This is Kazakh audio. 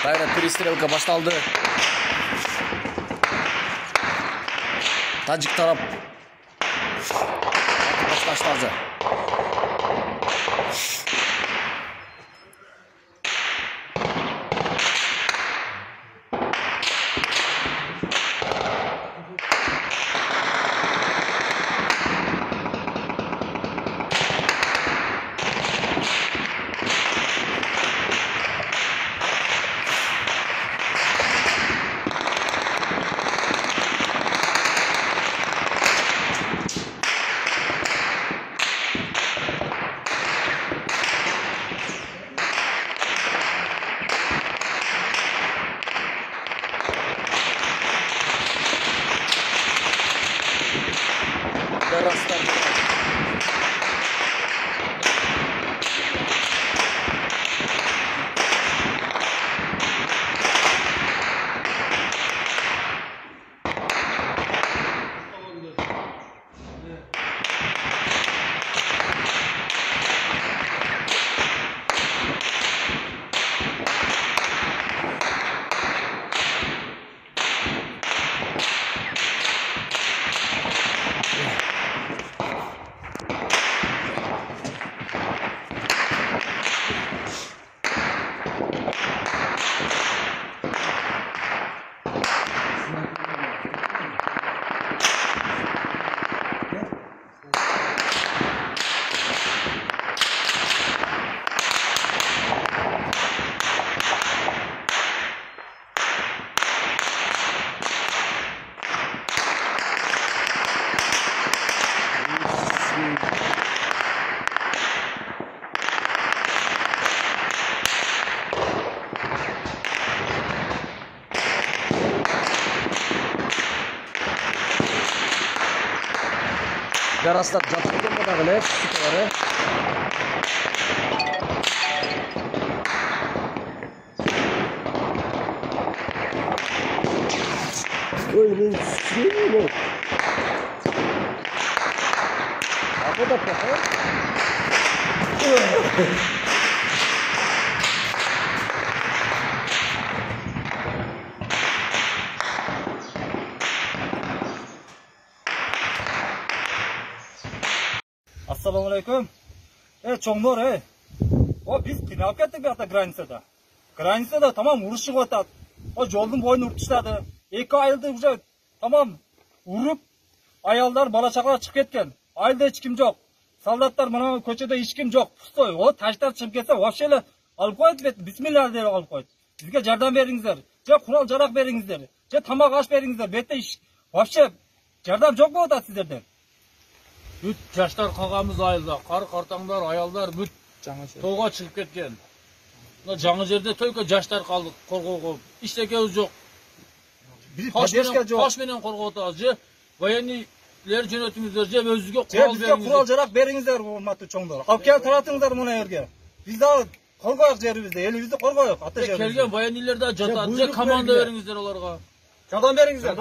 Кайра перестрелка башталды. Тажик тарап башташтады. Жарастап жатырдың бұдағылы, сүтілері. Ой, мен сүтілері. Апы да пақы? Assalamu alaikum. Çoğunlar O biz kıynalıp kettik bir granitsada. Granitsada tamam uruş çıkıp atat. O yolun boyunu urtuşladı. 2 ayıldı уже tamam urup ayallar bala çaklar çıkıp ketken. Ayılda hiç kim yok. Soldatlar mana ko'chada hiç kim yok. Pustoy. O taşlar çıkıp ketse вообще alıp koydu. Bismillah deb alıp koydu. Bizge yardım beringizler. Je kural jarak beringizler. Je tamak aş beringizler. Bette iş вообще yardım yok mu da sizlerden? Бүт жаштар қалғамыз айылда, қартаңдар, аялдар бүт тойға шығып кеткен. Жаңы жерде только жаштар қалдық қорғауға. Ештеңеміз жоқ. Қашменен қорғау отырмыз. Же военныйлер жөнөтіңіздер, же өзіңізге құрал беріңіздер. Бізге құрал жарақ беріңіздер, урматтуу чоңдор. Алып келіп таратыңыздар мына жерге. Біз да қорғайық жерімізді, елімізді қорғайық. Келген военныйлер да жатады. Же команда беріңіздер оларға. Жардам беріңіздер.